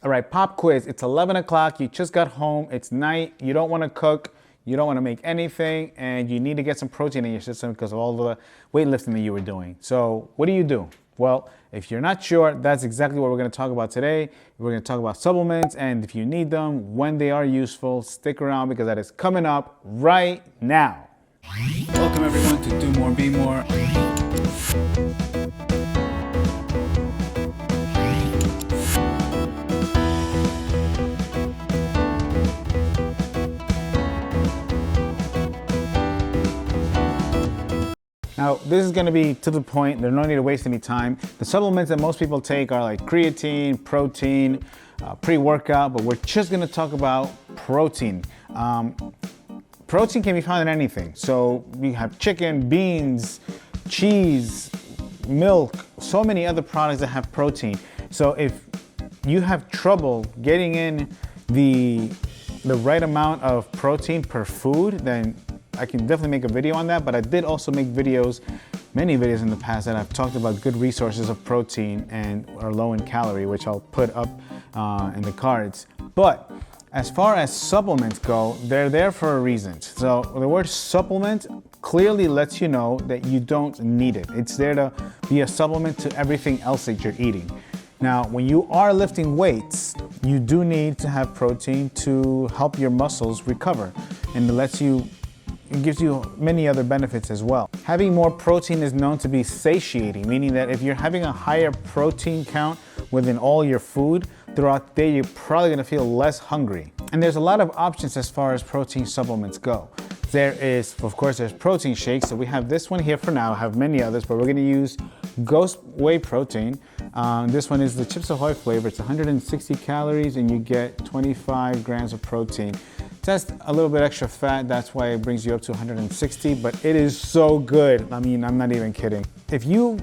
All right, pop quiz. It's 11 o'clock. You just got home. It's night. You don't want to cook. You don't want to make anything. And you need to get some protein in your system because of all the weightlifting that you were doing. So what do? Well, if you're not sure, that's exactly what we're going to talk about today. We're going to talk about supplements and if you need them, when they are useful. Stick around because that is coming up right now. Welcome everyone to Do More, Be More. Now, this is going to be to the point. There's no need to waste any time. The supplements that most people take are like creatine, protein, pre-workout, but we're just going to talk about protein. Protein can be found in anything. So we have chicken, beans, cheese, milk, so many other products that have protein. So if you have trouble getting in the right amount of protein per food, then I can definitely make a video on that, but I did also make videos, many videos in the past that I've talked about good resources of protein and are low in calorie, which I'll put up in the cards. But as far as supplements go, they're there for a reason. So the word supplement clearly lets you know that you don't need it. It's there to be a supplement to everything else that you're eating. Now, when you are lifting weights, you do need to have protein to help your muscles recover, and it gives you many other benefits as well. Having more protein is known to be satiating, meaning that if you're having a higher protein count within all your food throughout the day, you're probably gonna feel less hungry. And there's a lot of options as far as protein supplements go. There's protein shakes. So we have this one here for now. I have many others, but we're gonna use Ghost Whey Protein. This one is the Chips Ahoy flavor. It's 160 calories and you get 25 grams of protein. Just a little bit extra fat, that's why it brings you up to 160, but it is so good. I mean, I'm not even kidding. If you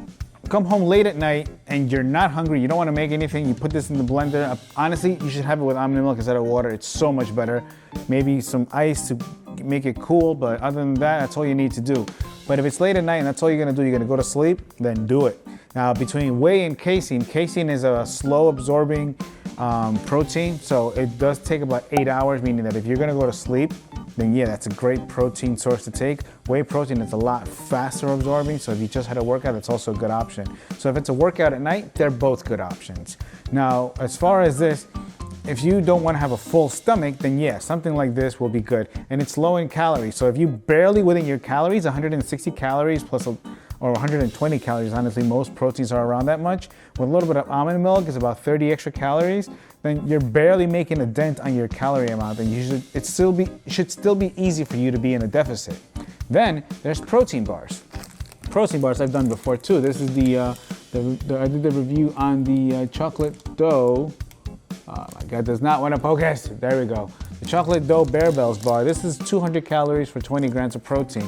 come home late at night and you're not hungry, you don't want to make anything, you put this in the blender. Honestly, you should have it with almond milk instead of water. It's so much better. Maybe some ice to make it cool, but other than that, that's all you need to do. But if it's late at night and that's all you're gonna do, you're gonna go to sleep, then do it. Now, between whey and casein is a slow absorbing protein, so it does take about 8 hours, meaning that if you're gonna go to sleep, then yeah, that's a great protein source to take. Whey protein is a lot faster absorbing, so if you just had a workout, that's also a good option. So if it's a workout at night, they're both good options. Now, as far as this, if you don't want to have a full stomach, then yeah, something like this will be good. And it's low in calories, so if you barely within your calories, 160 calories plus or 120 calories, honestly, most proteins are around that much. With a little bit of almond milk, it's about 30 extra calories, then you're barely making a dent on your calorie amount, and it should still be easy for you to be in a deficit. Then there's protein bars. Protein bars I've done before too. This is I did the review on the chocolate dough. Oh my God, does not want to focus. There we go. The chocolate dough Bear Bells bar. This is 200 calories for 20 grams of protein.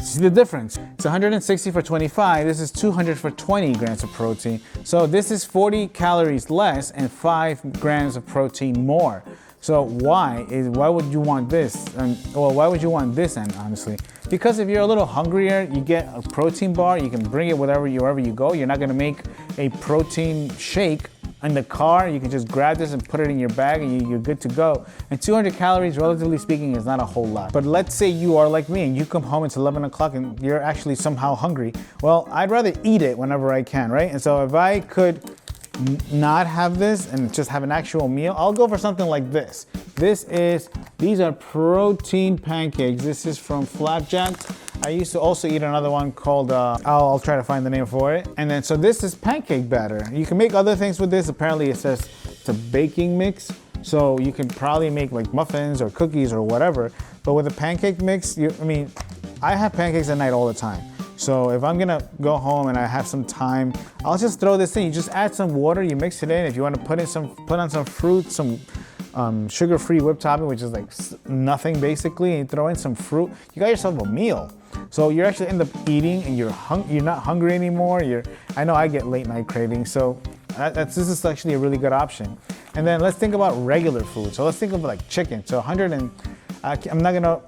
See the difference? It's 160 for 25. This is 200 for 20 grams of protein. So this is 40 calories less and 5 grams of protein more. So why would you want this? Why would you want this, honestly? Because if you're a little hungrier, you get a protein bar. You can bring it wherever you go. You're not gonna make a protein shake in the car. You can just grab this and put it in your bag and you're good to go. And 200 calories, relatively speaking, is not a whole lot. But let's say you are like me and you come home, it's 11 o'clock and you're actually somehow hungry. Well, I'd rather eat it whenever I can, right? And so if I could not have this and just have an actual meal, I'll go for something like this. These are protein pancakes. This is from Flapjacks. I used to also eat another one called, I'll try to find the name for it. And then, so this is pancake batter. You can make other things with this. Apparently it says it's a baking mix. So you can probably make like muffins or cookies or whatever. But with a pancake mix, I have pancakes at night all the time. So if I'm gonna go home and I have some time, I'll just throw this in. You just add some water, you mix it in. If you want to put on some fruit, some sugar-free whipped topping, which is like nothing basically, and you throw in some fruit, you got yourself a meal. So you actually end up eating and you're not hungry anymore. I know I get late night cravings, so this is actually a really good option. And then let's think about regular food. So let's think of like chicken. So I'm gonna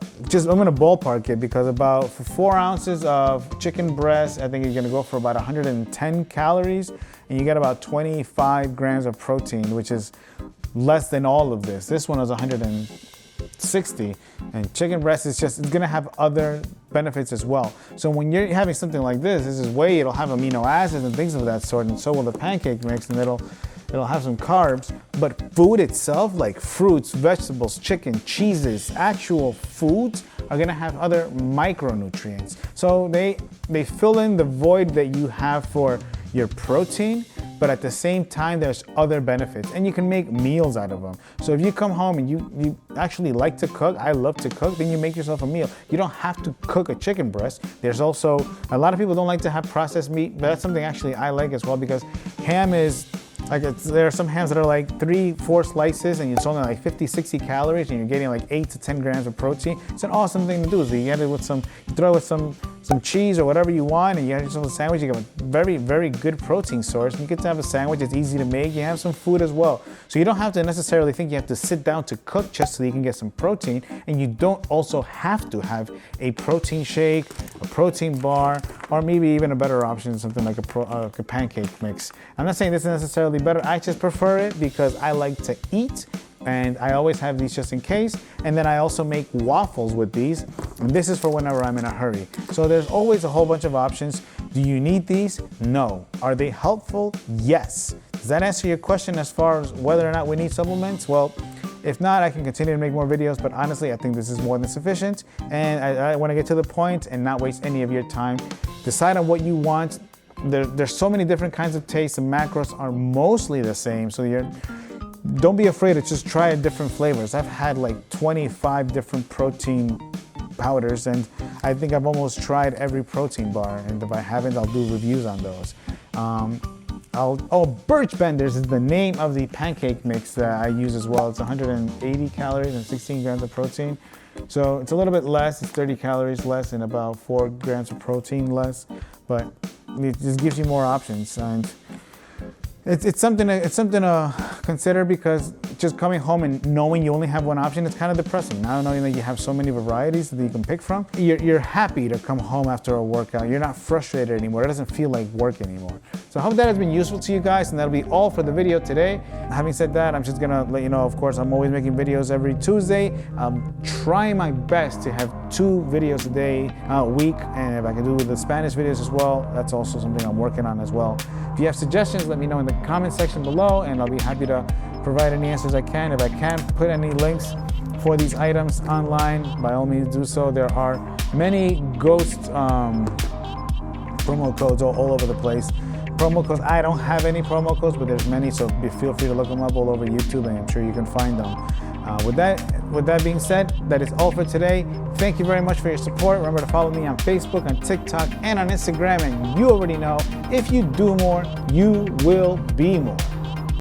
ballpark it because about for 4 ounces of chicken breast, I think you're gonna go for about 110 calories, and you get about 25 grams of protein, which is less than all of this. This one was 160, and chicken breast is it's gonna have other benefits as well. So when you're having something like this is whey, it'll have amino acids and things of that sort, and so will the pancake mix, and it'll have some carbs. But food itself, like fruits, vegetables, chicken, cheeses, actual foods are gonna have other micronutrients. So they fill in the void that you have for your protein, but at the same time, there's other benefits, and you can make meals out of them. So if you come home and you actually like to cook, I love to cook, then you make yourself a meal. You don't have to cook a chicken breast. There's also, a lot of people don't like to have processed meat, but that's something actually I like as well, because ham is, there are some hams that are like 3-4 slices and it's only like 50-60 calories and you're getting like 8 to 10 grams of protein. It's an awesome thing to do. So you get it with you throw it with some cheese or whatever you want, and you have yourself a sandwich. You get a very, very good protein source. You get to have a sandwich. It's easy to make. You have some food as well. So you don't have to necessarily think you have to sit down to cook just so you can get some protein. And you don't also have to have a protein shake, a protein bar, or maybe even a better option, something like a pancake mix. I'm not saying this is necessarily better. I just prefer it because I like to eat, and I always have these just in case. And then I also make waffles with these, and this is for whenever I'm in a hurry. So there's always a whole bunch of options. Do you need these? No. Are they helpful? Yes. Does that answer your question as far as whether or not we need supplements? Well, if not, I can continue to make more videos, but honestly, I think this is more than sufficient. And I want to get to the point and not waste any of your time. Decide on what you want. There's so many different kinds of tastes. The macros are mostly the same, so don't be afraid to just try different flavors. I've had like 25 different protein powders, and I think I've almost tried every protein bar, and if I haven't, I'll do reviews on those. Birch Benders is the name of the pancake mix that I use as well. It's 180 calories and 16 grams of protein. So it's a little bit less, it's 30 calories less and about 4 grams of protein less, but it just gives you more options. And it's something to consider, because just coming home and knowing you only have one option, it's kind of depressing. Now knowing that you have so many varieties that you can pick from, you're happy to come home after a workout. You're not frustrated anymore. It doesn't feel like work anymore. So I hope that has been useful to you guys, and that'll be all for the video today. Having said that, I'm just gonna let you know, of course, I'm always making videos every Tuesday. I'm trying my best to have 2 videos a week, and if I can do the Spanish videos as well, that's also something I'm working on as well. If you have suggestions, let me know in the comment section below, and I'll be happy to provide any answers I can. If I can't put any links for these items online, by all means do so. There are many ghost promo codes all over the place. Promo codes, I don't have any promo codes, but there's many, so feel free to look them up all over YouTube, and I'm sure you can find them. With that being said, that is all for today. Thank you very much for your support. Remember to follow me on Facebook, on TikTok, and on Instagram. And you already know, if you do more, you will be more.